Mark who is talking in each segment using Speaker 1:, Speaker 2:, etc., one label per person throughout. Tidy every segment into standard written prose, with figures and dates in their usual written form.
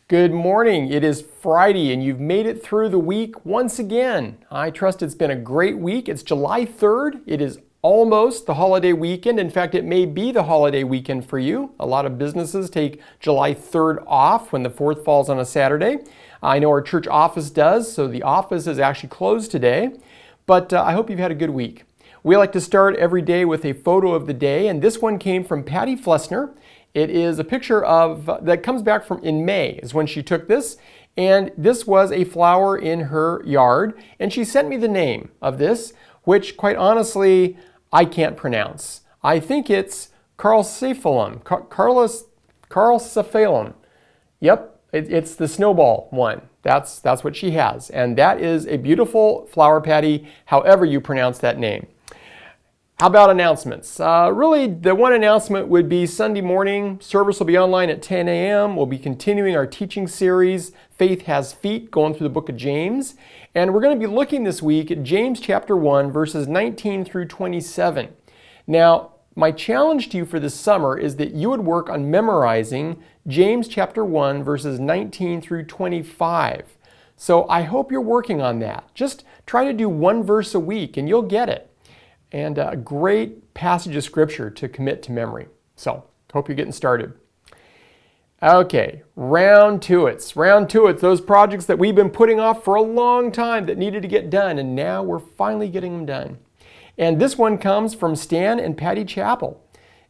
Speaker 1: Good morning. It is Friday and you've made it through the week once again. I trust it's been a great week. It's July 3rd. It is almost the holiday weekend. In fact, it may be the holiday weekend for you. A lot of businesses take July 3rd off when the 4th falls on a Saturday. I know our church office does, so the office is actually closed today. But I hope you've had a good week. We like to start every day with a photo of the day, and this one came from Patty Flessner. It is a picture that comes back from in May is when she took this, and this was a flower in her yard, and she sent me the name of this, which quite honestly I can't pronounce. I think it's Carlcephalum. Yep, it's the snowball one. That's what she has, and that is a beautiful flower, Patty, however you pronounce that name. How about announcements? Really, the one announcement would be Sunday morning. Service will be online at 10 a.m. We'll be continuing our teaching series, Faith Has Feet, going through the book of James. And we're going to be looking this week at James chapter 1, verses 19 through 27. Now, my challenge to you for this summer is that you would work on memorizing James chapter 1, verses 19 through 25. So I hope you're working on that. Just try to do one verse a week and you'll get it. And a great passage of scripture to commit to memory. So, hope you're getting started. Okay, round to it, those projects that we've been putting off for a long time that needed to get done, and now we're finally getting them done. And this one comes from Stan and Patty Chappell.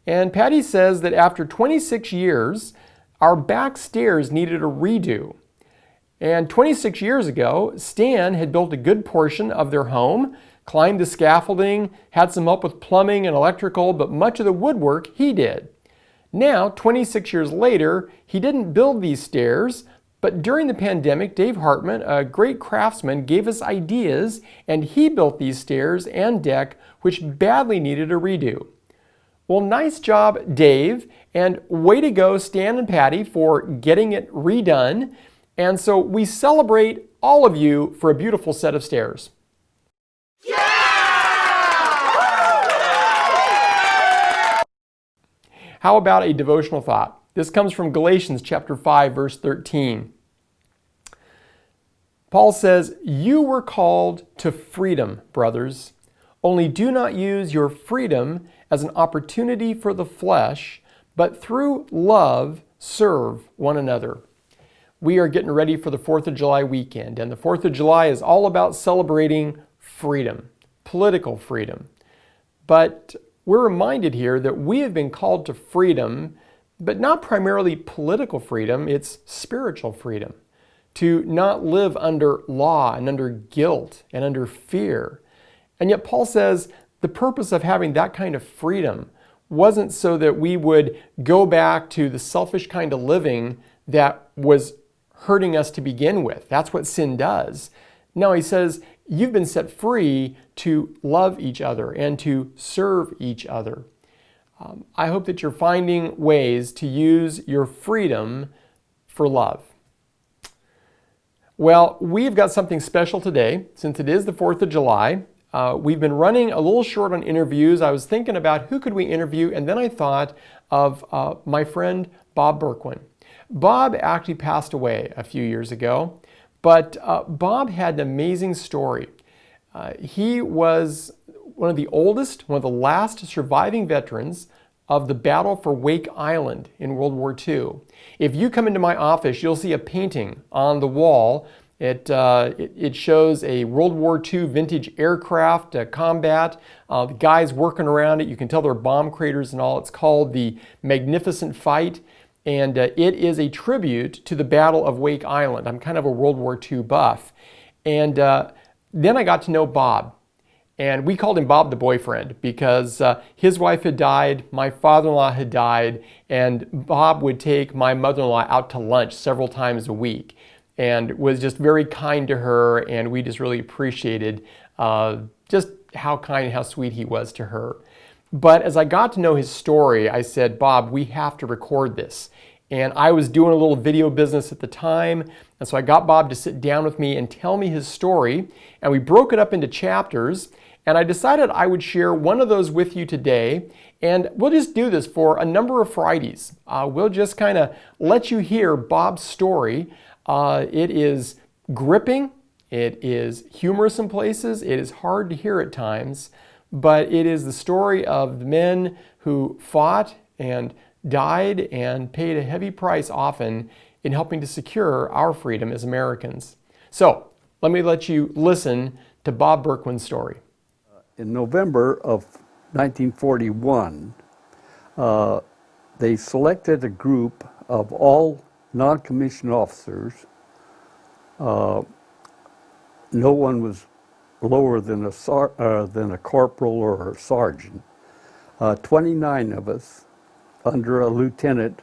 Speaker 1: And Patty says that after 26 years, our back stairs needed a redo. And 26 years ago, Stan had built a good portion of their home, climbed the scaffolding, had some help with plumbing and electrical, but much of the woodwork he did. Now, 26 years later, he didn't build these stairs, but during the pandemic, Dave Hartman, a great craftsman, gave us ideas, and he built these stairs and deck, which badly needed a redo. Well, nice job, Dave, and way to go, Stan and Patty, for getting it redone. And so we celebrate all of you for a beautiful set of stairs. How about a devotional thought? This comes from Galatians chapter 5, verse 13. Paul says, "You were called to freedom, brothers. Only do not use your freedom as an opportunity for the flesh, but through love serve one another." We are getting ready for the 4th of July weekend, and the 4th of July is all about celebrating freedom, political freedom. But we're reminded here that we have been called to freedom, but not primarily political freedom, it's spiritual freedom. To not live under law and under guilt and under fear. And yet Paul says the purpose of having that kind of freedom wasn't so that we would go back to the selfish kind of living that was hurting us to begin with. That's what sin does. No, he says, you've been set free to love each other and to serve each other. I hope that you're finding ways to use your freedom for love. Well, we've got something special today. Since it is the 4th of July, we've been running a little short on interviews. I was thinking about who could we interview, and then I thought of my friend Bob Bourquin. Bob actually passed away a few years ago. But Bob had an amazing story. He was one of the oldest, one of the last surviving veterans of the battle for Wake Island in World War II. If you come into my office, you'll see a painting on the wall. It shows a World War II vintage aircraft combat. The guys working around it. You can tell there are bomb craters and all. It's called the Magnificent Fight. And it is a tribute to the Battle of Wake Island. I'm kind of a World War II buff. And then I got to know Bob. And we called him Bob the boyfriend because his wife had died, my father-in-law had died, and Bob would take my mother-in-law out to lunch several times a week and was just very kind to her, and we just really appreciated just how kind and how sweet he was to her. But as I got to know his story, I said, Bob, we have to record this. And I was doing a little video business at the time, and so I got Bob to sit down with me and tell me his story, and we broke it up into chapters, And I decided I would share one of those with you today. And we'll just do this for a number of Fridays. We'll just kind of let you hear Bob's story. It is gripping. It is humorous in places. It is hard to hear at times. But it is the story of the men who fought and died and paid a heavy price often in helping to secure our freedom as Americans. So let me let you listen to Bob Bourquin's story.
Speaker 2: In November of 1941, they selected a group of all non-commissioned officers. No one was lower than a corporal or a sergeant. 29 of us under a lieutenant,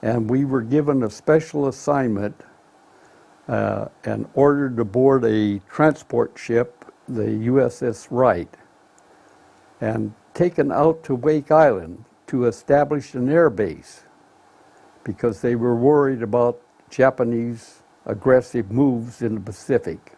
Speaker 2: and we were given a special assignment and ordered to board a transport ship, the USS Wright, and taken out to Wake Island to establish an air base because they were worried about Japanese aggressive moves in the Pacific.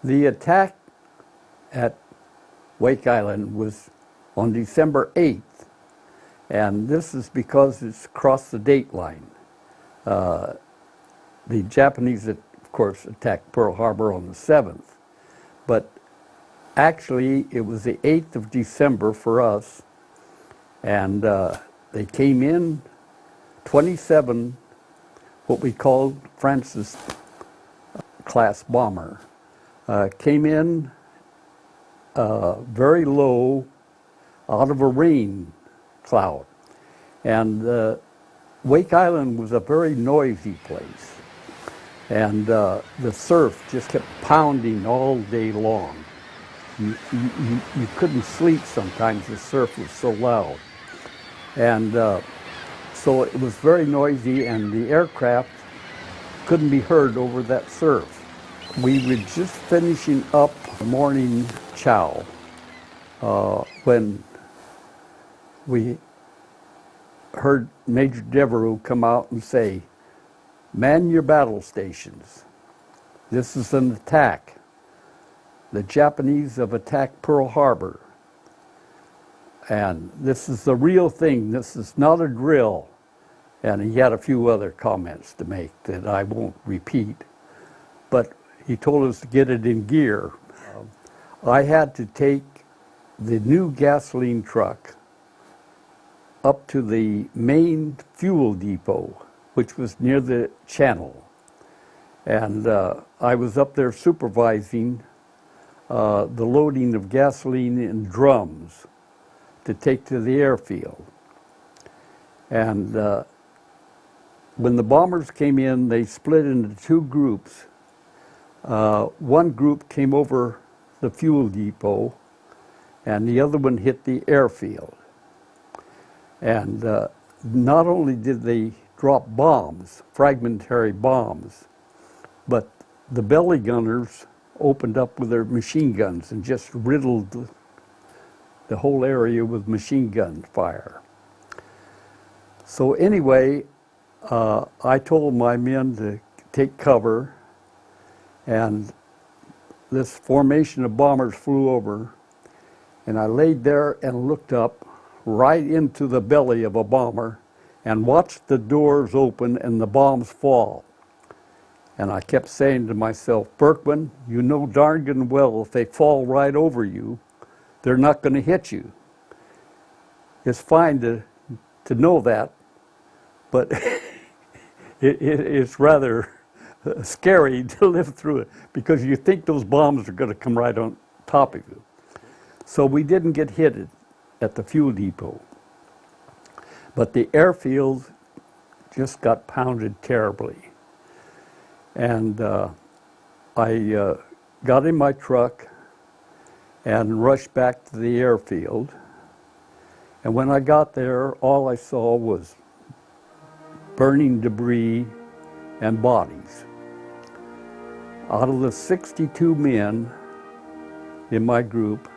Speaker 2: The attack at Wake Island was on December 8th, and this is because it's across the date line. The Japanese, of course, attacked Pearl Harbor on the 7th, but actually it was the 8th of December for us, and they came in 27, what we called Francis class bomber. Came in very low out of a rain cloud. And Wake Island was a very noisy place. And the surf just kept pounding all day long. You couldn't sleep sometimes, the surf was so loud. And so it was very noisy, and the aircraft couldn't be heard over that surf. We were just finishing up morning chow when we heard Major Devereaux come out and say, "Man your battle stations. This is an attack. The Japanese have attacked Pearl Harbor. And this is the real thing. This is not a drill." And he had a few other comments to make that I won't repeat. But he told us to get it in gear. I had to take the new gasoline truck up to the main fuel depot, which was near the channel. And I was up there supervising the loading of gasoline in drums to take to the airfield. And when the bombers came in, they split into two groups. One group came over the fuel depot, and the other one hit the airfield. And not only did they drop bombs, fragmentary bombs, but the belly gunners opened up with their machine guns and just riddled the whole area with machine gun fire. So anyway, I told my men to take cover, and this formation of bombers flew over, and I laid there and looked up right into the belly of a bomber and watched the doors open and the bombs fall. And I kept saying to myself, "Bourquin, you know darn good well if they fall right over you, they're not going to hit you." It's fine to know that, but it's rather scary to live through it because you think those bombs are going to come right on top of you. So we didn't get hit at the fuel depot. But the airfield just got pounded terribly. And I got in my truck and rushed back to the airfield. And when I got there, all I saw was burning debris and bodies. Out of the 62 men in my group,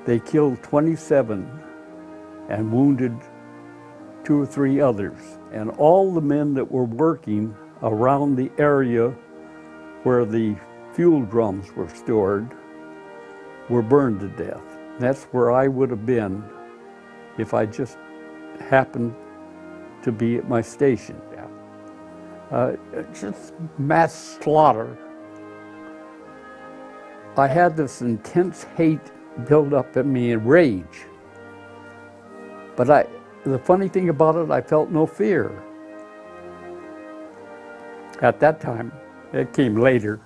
Speaker 2: they killed 27 and wounded two or three others. And all the men that were working around the area where the fuel drums were stored were burned to death. That's where I would have been if I just happened to be at my station. Just mass slaughter. I had this intense hate build up in me and rage. But the funny thing about it, I felt no fear. At that time, it came later.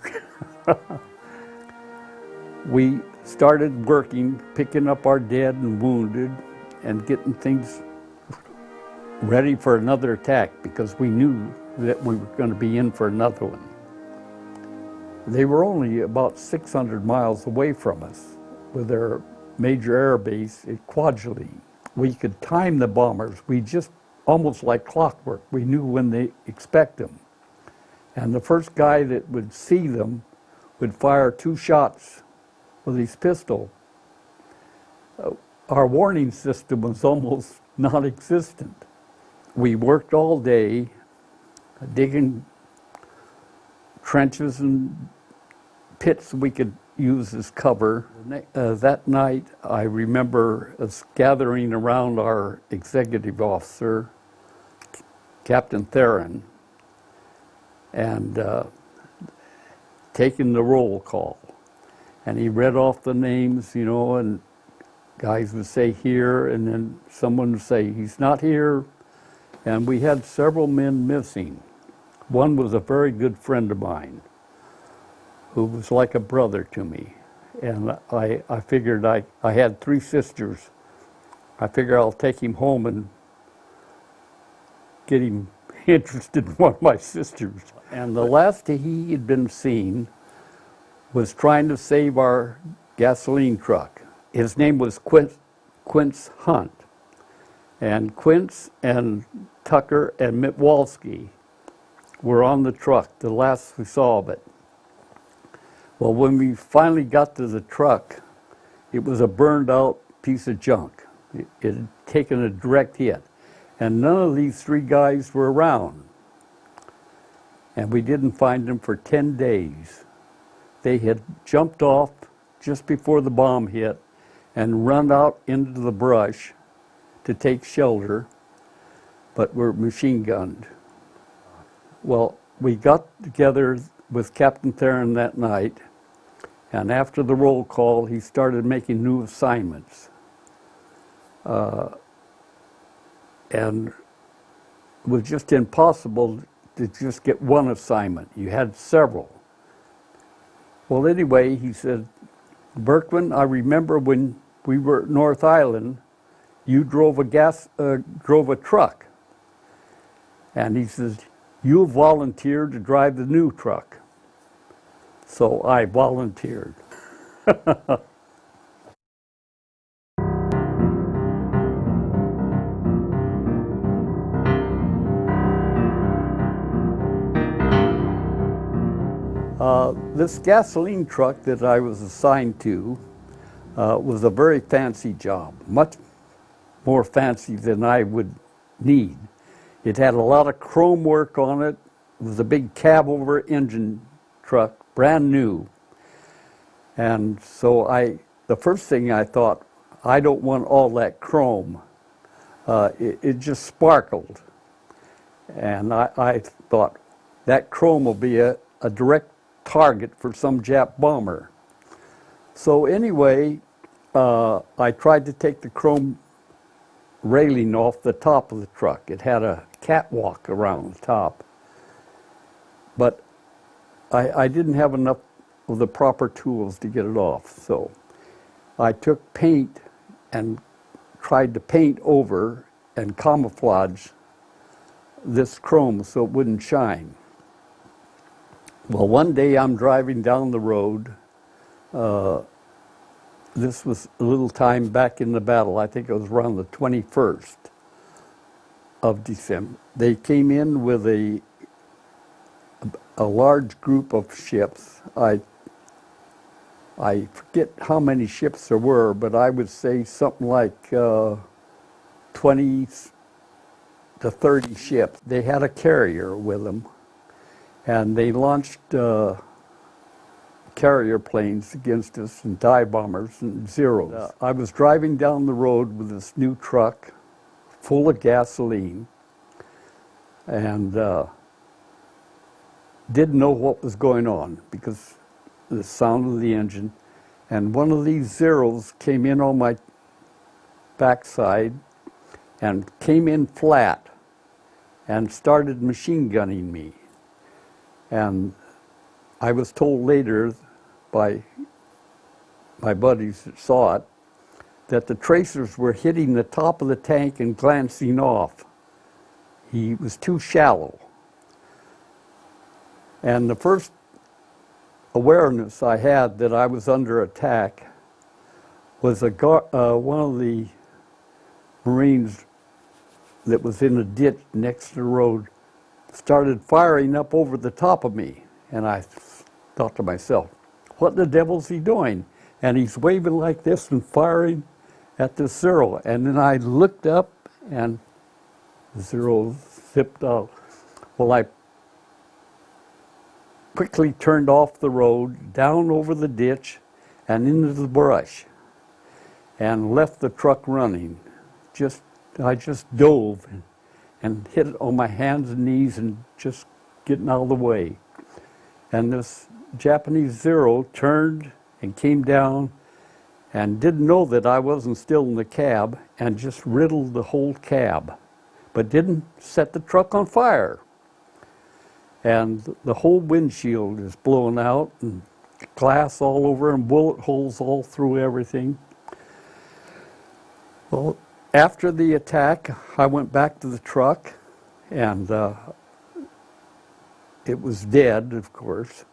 Speaker 2: We started working, picking up our dead and wounded, and getting things ready for another attack because we knew that we were going to be in for another one. They were only about 600 miles away from us with their major air base at Kwajalein. We could time the bombers. We just, almost like clockwork, we knew when they expect them. And the first guy that would see them would fire 2 shots with his pistol. Our warning system was almost non-existent. We worked all day digging trenches and pits we could use as cover. That night, I remember us gathering around our executive officer, Captain Theron, and taking the roll call. And he read off the names, you know, and guys would say here, and then someone would say, he's not here. And we had several men missing. One was a very good friend of mine who was like a brother to me. And I figured I had 3 sisters. I figured I'll take him home and get him interested in one of my sisters. And the last he had been seen was trying to save our gasoline truck. His name was Quince Hunt. And Quince and Tucker and Mitwalski were on the truck, the last we saw of it. Well, when we finally got to the truck, it was a burned out piece of junk. It had taken a direct hit. And none of these 3 guys were around. And we didn't find them for 10 days. They had jumped off just before the bomb hit and run out into the brush to take shelter, but were machine gunned. Well, we got together with Captain Theron that night, and after the roll call, he started making new assignments. And it was just impossible to just get one assignment. You had several. Well, anyway, he said, Bourquin, I remember when we were at North Island, you drove a truck. And he says, you volunteered to drive the new truck. So I volunteered. This gasoline truck that I was assigned to was a very fancy job, much more fancy than I would need. It had a lot of chrome work on it. It was a big cab-over engine truck, brand new. And so the first thing I thought, I don't want all that chrome. It just sparkled. And I thought, that chrome will be a direct target for some Jap bomber. So anyway, I tried to take the chrome railing off the top of the truck. It had a catwalk around the top. But I didn't have enough of the proper tools to get it off. So I took paint and tried to paint over and camouflage this chrome so it wouldn't shine. Well, one day I'm driving down the road. This was a little time back in the battle. I think it was around the 21st of December. They came in with a large group of ships. I forget how many ships there were, but I would say something like 20 the 30 ships. They had a carrier with them, and they launched carrier planes against us and dive bombers and Zeros. I was driving down the road with this new truck full of gasoline and didn't know what was going on because of the sound of the engine. And one of these Zeros came in on my backside and came in flat and started machine gunning me. And I was told later by my buddies that saw it that the tracers were hitting the top of the tank and glancing off. He was too shallow. And the first awareness I had that I was under attack was one of the Marines that was in a ditch next to the road started firing up over the top of me. And I thought to myself, what the devil's he doing? And he's waving like this and firing at the Zero. And then I looked up and the Zero zipped out. Well, I quickly turned off the road, down over the ditch, and into the brush, and left the truck running. I just dove and hit it on my hands and knees and just getting out of the way. And this Japanese Zero turned and came down and didn't know that I wasn't still in the cab and just riddled the whole cab, but didn't set the truck on fire. And the whole windshield is blown out and glass all over and bullet holes all through everything. Well, after the attack, I went back to the truck and it was dead, of course.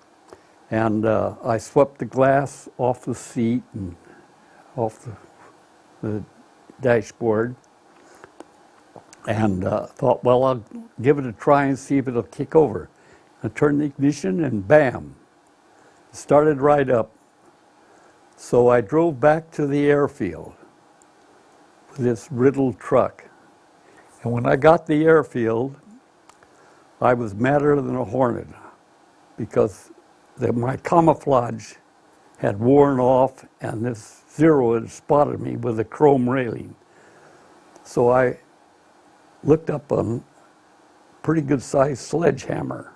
Speaker 2: And I swept the glass off the seat and off the dashboard and thought, well, I'll give it a try and see if it'll kick over. I turned the ignition and bam, it started right up. So I drove back to the airfield with this riddled truck. And when I got to the airfield, I was madder than a hornet because my camouflage had worn off and this Zero had spotted me with a chrome railing. So I looked up on a pretty good sized sledgehammer.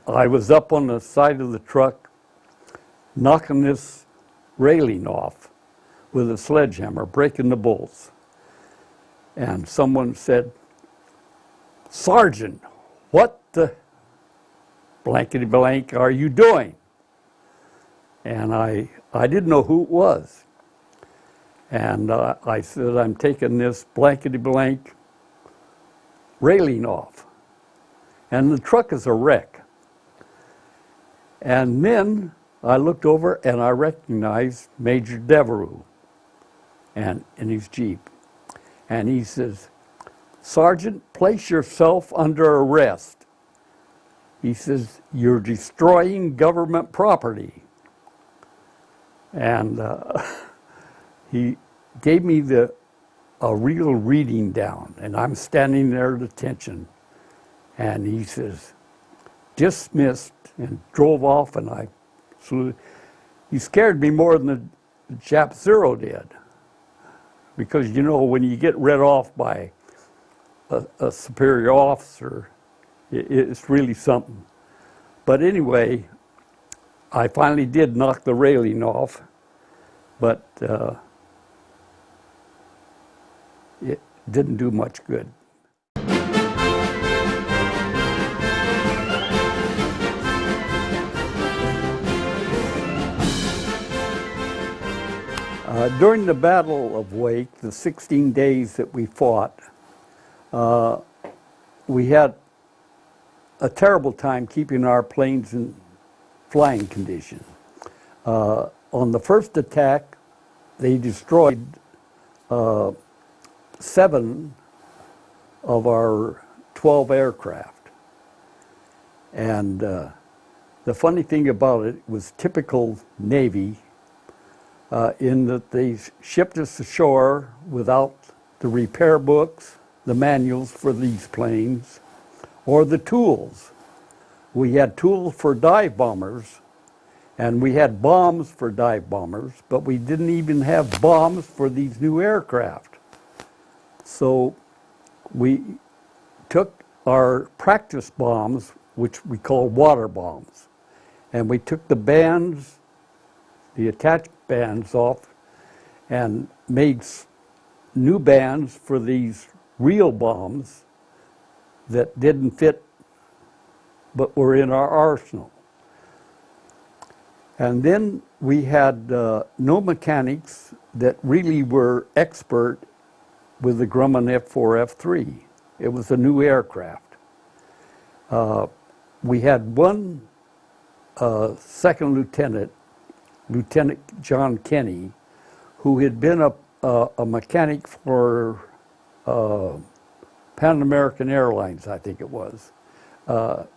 Speaker 2: I was up on the side of the truck knocking this railing off with a sledgehammer, breaking the bolts. And someone said, "Sergeant, what the blankety blank are you doing?" And I didn't know who it was. And I said, "I'm taking this blankety blank railing off." And the truck is a wreck. And then I looked over and I recognized Major Devereaux and in his Jeep. And he says, "Sergeant, place yourself under arrest." He says, "You're destroying government property." And he gave me a real reading down, and I'm standing there at attention. And he says, "Dismissed," and drove off, and I saluted. He scared me more than the Jap Zero did. Because, you know, when you get read off by a superior officer, it's really something. But anyway, I finally did knock the railing off, but it didn't do much good. During the Battle of Wake, the 16 days that we fought, we had a terrible time keeping our planes in flying condition. On the first attack, they destroyed 7 of our 12 aircraft. And the funny thing about it was typical Navy, in that they shipped us ashore without the repair books, the manuals for these planes or the tools. We had tools for dive bombers, and we had bombs for dive bombers, but we didn't even have bombs for these new aircraft. So we took our practice bombs, which we call water bombs, and we took the bands, the attached bands off, and made new bands for these real bombs that didn't fit but were in our arsenal. And then we had no mechanics that really were expert with the Grumman F4, F3. It was a new aircraft. We had one second lieutenant, Lieutenant John Kenny, who had been a mechanic for Pan American Airlines, I think it was,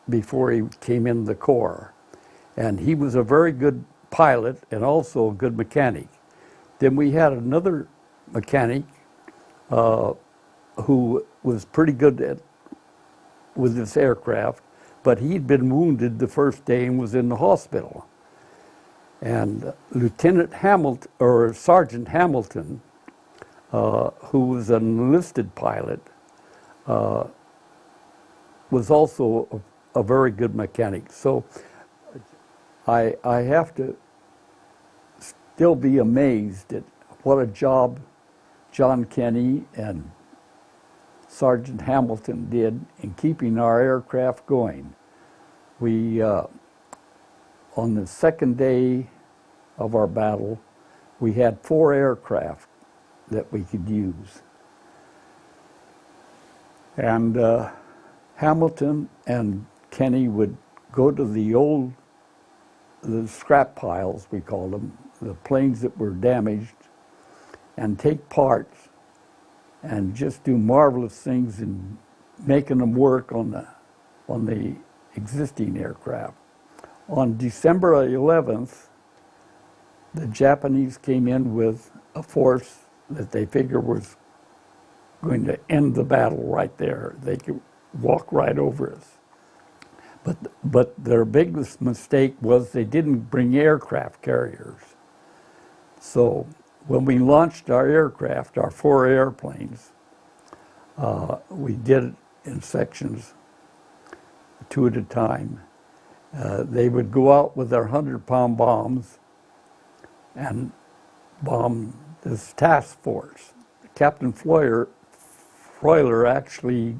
Speaker 2: before he came in the Corps. And he was a very good pilot and also a good mechanic. Then we had another mechanic who was pretty good with this aircraft, but he'd been wounded the first day and was in the hospital. And Lieutenant Hamilton, or Sergeant Hamilton, who was an enlisted pilot, was also a very good mechanic. So I have to still be amazed at what a job John Kenny and Sergeant Hamilton did in keeping our aircraft going. We, on the second day of our battle, we had 4 aircraft that we could use. And Hamilton and Kenny would go to the scrap piles, we called them, the planes that were damaged, and take parts and just do marvelous things in making them work on the existing aircraft. On December 11th, the Japanese came in with a force that they figured was going to end the battle right there. They could walk right over us. But their biggest mistake was they didn't bring aircraft carriers. So when we launched our aircraft, our 4 airplanes, we did it in sections, 2 at a time. They would go out with their 100-pound bombs and bomb this task force. Captain Freuler actually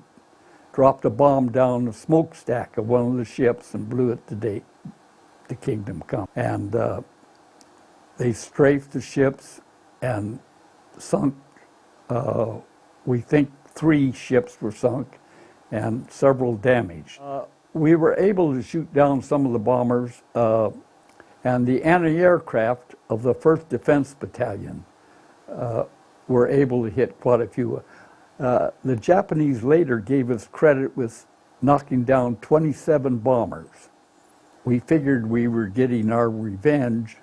Speaker 2: dropped a bomb down the smokestack of one of the ships and blew it to Kingdom Come. And they strafed the ships and sunk, we think 3 ships were sunk and several damaged. We were able to shoot down some of the bombers, and the anti-aircraft of the 1st Defense Battalion were able to hit quite a few. The Japanese later gave us credit with knocking down 27 bombers. We figured we were getting our revenge.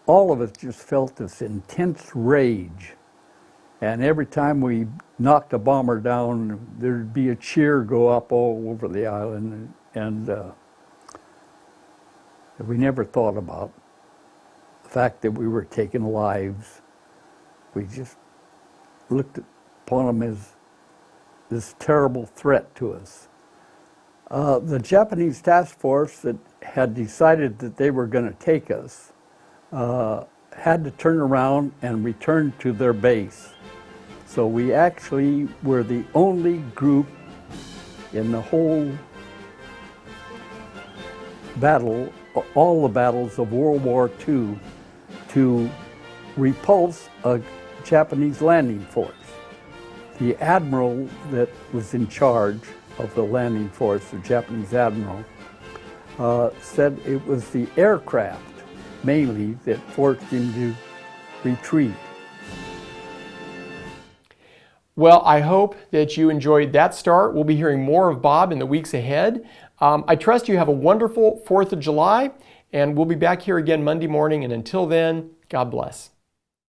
Speaker 2: All of us just felt this intense rage. And every time we knocked a bomber down, there'd be a cheer go up all over the island. And we never thought about the fact that we were taking lives. We just looked upon them as this terrible threat to us. The Japanese task force that had decided that they were going to take us had to turn around and return to their base. So we actually were the only group in the whole battle, all the battles of World War II, to repulse a Japanese landing force. The admiral that was in charge of the landing force, the Japanese admiral, said it was the aircraft mainly that forced him to retreat.
Speaker 1: Well, I hope that you enjoyed that start. We'll be hearing more of Bob in the weeks ahead. I trust you have a wonderful 4th of July, and we'll be back here again Monday morning. And until then, God bless.